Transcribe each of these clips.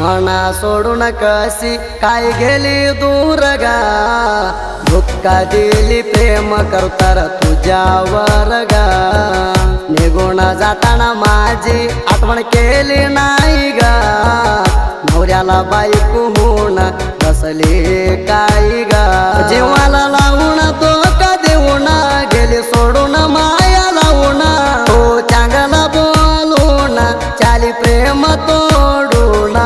मना सोडून कशी काय गेली दूर गा धोका दिली प्रेम करतर तुझ्यावर गा निघून जाताना माझी आठवण केली नाही गा नवऱ्याला बायको होऊन बसली काय गा जीवाला लावून धोका देऊन गेली सोडून माया लावून तो चांगला बोलून चाली प्रेम तोडून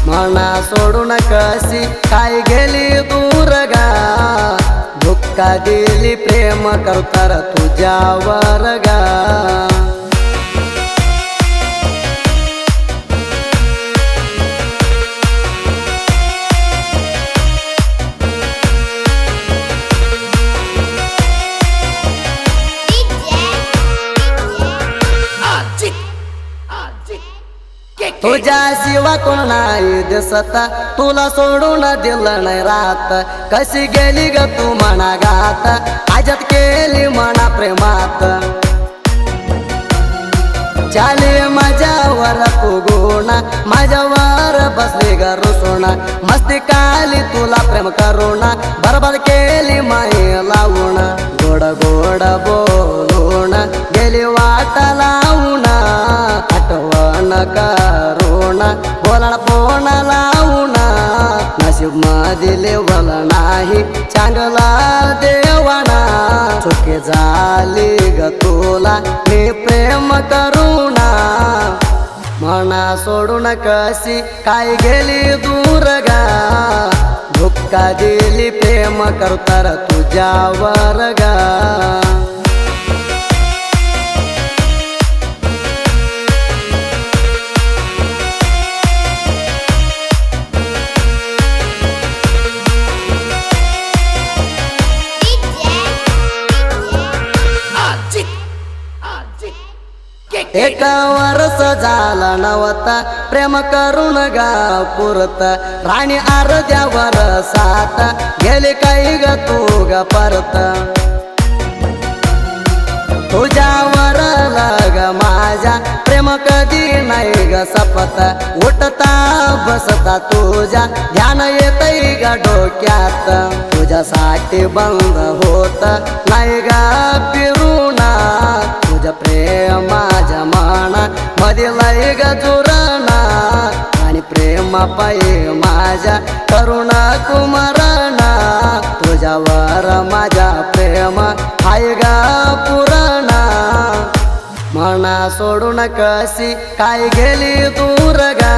मना सोडून कशी काय गेली दूर गा धोका दिली प्रेम करतर तुझ्यावर गा तुझ्या शिवा कोण नाही दिसत तुला सोडून दिलं नाही रात कशी गेली ग तू मना गात आजत केली मना प्रेमात चाली माझ्यावर फुगून माझ्यावर बसली ग रुसून मस्ती काली तुला प्रेम करून बरबाद केली माई लावून गोड गोड बोलून गेली वाट लावून आठवण करून बोलण फोन लावून नशीब मध्ये लेवल नाही चांगला देवाना चुकी झाली ग तुला मी प्रेम करून मना सोडून कशी काय गेली दूर गा धोका दिली प्रेम करतर तुझ्यावर गा एक वर्ष झाला नवता प्रेम करून गा पुरत राणी अर्ध्या वर्षात गेले काही ग तू ग परत तुझ्यावर लग माझ्या प्रेम कधी नाही ग सपत उठता बसता तुझ्या ध्यान येतय ग डोक्यात तुझ्यासाठी बंद होत नाही ग फिरूना तुझं प्रेम माझ्या मना मध्ये लय ग जुरणा आणि प्रेमा पायी माझ्या करुणा कुमारणा तुझ्यावर माझ्या प्रेम हाय ग पुराणा मना सोडून कशी काय गेली दूर गा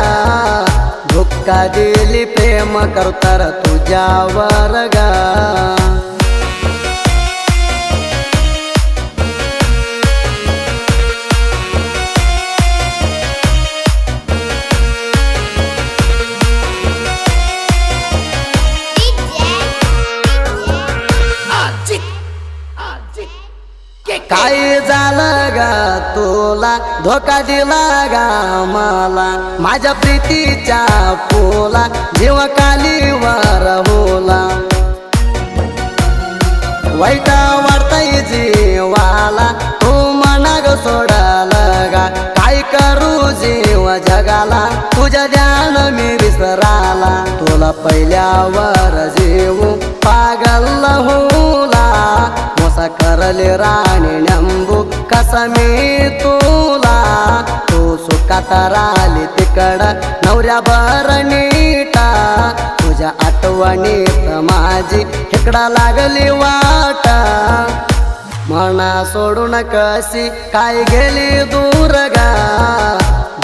धोका दिली प्रेम करतर तुझ्यावर गा काय झालं गा तुला धोका दिला गा मला माझ्या प्रीतीच्या फुला जीव कालीवर होला वाईट वाटतय जीवाला तू मना ग सोडाल गा काय करू जीव जगाला तुझ्या ध्यान मी विसराला तुला पहिल्यावर जीव पागल होला मोसा करले राणी नंबू कसा मी तुला तू सुखात राहिली तिकड नवऱ्या नीटा तुझ्या आठवणीत माझी इकडा लागली वाट मना सोडून कशी काय गेली दूर गा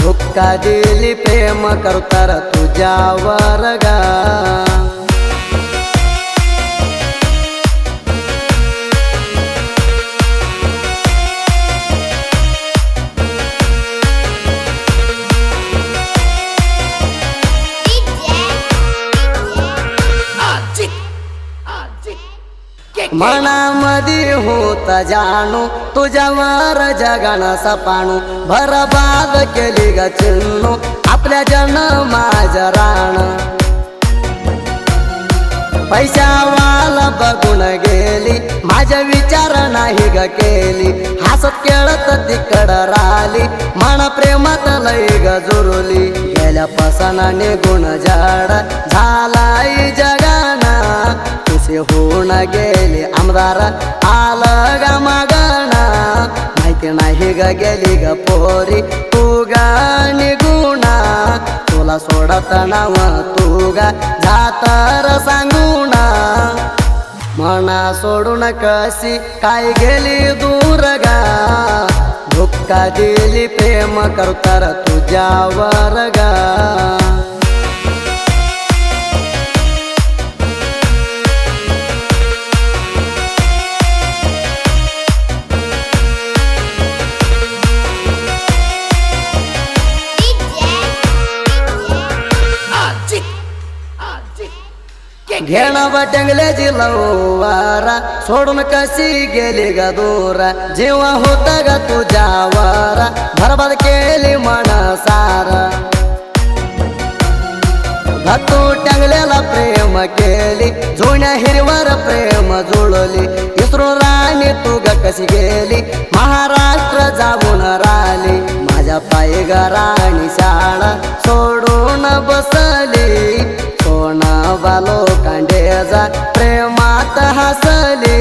धोका दिली प्रेम करतर तुझ्यावर गा मनामध्ये होत जाणू तुझ्यावर जगान सपाणू बरबाद केली ग चिन्नू आपल्या जन्माचं रान पैशावाला बघून गेली माझा विचार नाही ग केली हसत खेळत तिकड राहिली मना प्रेमात लय गजुरली गेल्या पासाना निघून झाड झालाय जगाना तुसे होऊन गेले आमदार आलं ग मागणा माहिती नाही ग गेली ग पोरी तू गा निघुणा तुला सोडत नाव तू गा जातर सांगुणा मना सोडून कशी काय गेली दूर गा धोका दिली प्रेम करतर तुझ्यावर गा घेणं बटंगले जिलवारा सोडून कशी गेली ग दूरा जेव्हा होत ग तुझ्यावर बरबाद केली मन सारा तू टंगलेला प्रेम केली जुन्या हिरवर प्रेम जुळली इसरून राणी तू ग कशी गेली महाराष्ट्र जाऊन राहिली माझ्या पायी ग राणी शाळा सोडून बसली सोना बालो कांडेजा प्रेमात हसली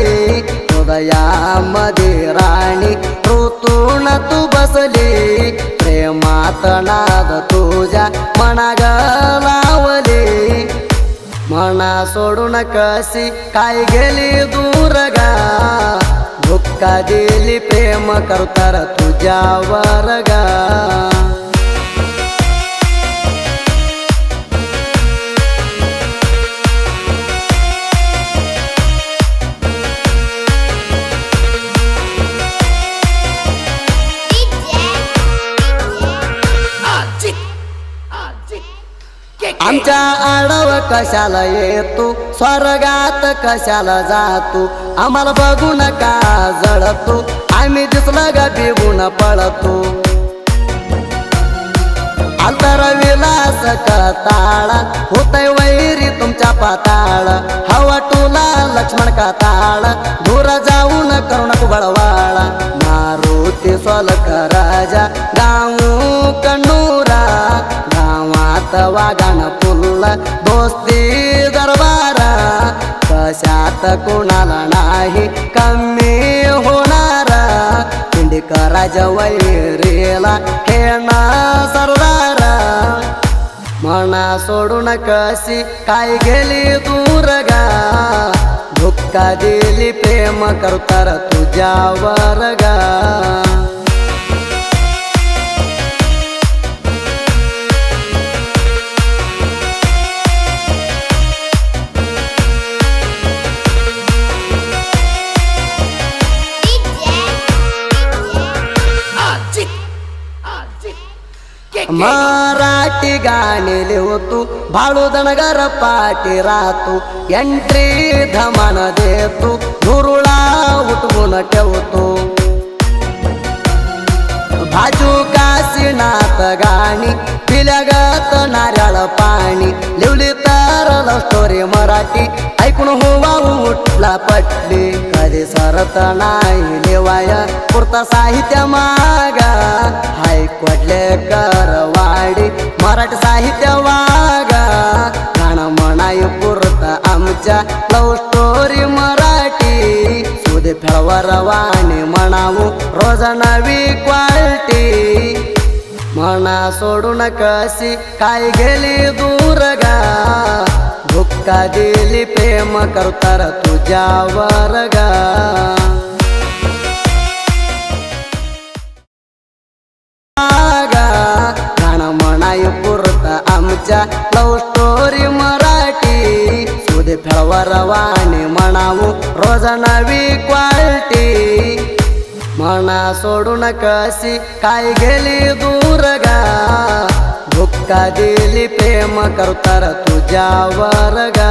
हृदयामध्ये राणी ऋतून तू बसली प्रेमात नाद तुझ्या मनाग लावली मना सोडून कशी काय गेली दूर गा धोका दिली प्रेम करतर तुझ्यावर गा आमच्या आडव कशाला येतो स्वर्गात कशाला जातो आम्हाला बघून का जळतो आम्ही दिसलं ग बिगून पळतो आलतर विलास कताळा होतय वैरी तुमच्या पाताळ हवा तुला लक्ष्मण कताळ दूर जाऊन करुण बळवाळा मारुती सोलक राजा गाऊ कन्नूरा गावात वागान पुल्ला दोस्ती दरबारा कशात कोणाला नाही कमी होणारा पिंडीकराज वैरीला हे ना सरदारा मना सोडून कशी काय गेली दूर गा धोका दिली प्रेम करतर तुझ्यावर गा मराठी गाणे लिहतो भाळू दणगर पाठी राहतो एंट्री धमान देतो धुरुळा उठवून ठेवतो भाजू काशीनाथ गाणी पिल्यागत नारळ पाणी लिवली तर लव स्टोरी मराठी ऐकून होवा उठला पटली कधी सरत नाही लिवाय पुरता साहित्य मागा हाय कोडले करवाडी मराठी साहित्य वागा गाणं म्हणाय पुरता आमच्या लव स्टोरी मराठी सुदे फेळवर वाणी म्हणावू रोज नवी क्वालिटी मना सोडून कशी काय गेली दूर गा धोका दिली प्रेम करतर तुझ्यावर गा गाणं म्हणाय पुरता आमच्या लव स्टोरी मराठी सुदे फेळवर वाणी म्हणावू रोज नवी क्वालिटी मना सोडून कशी काय गेली दूर गा धोका दिली प्रेम करतर तुझ्यावर गा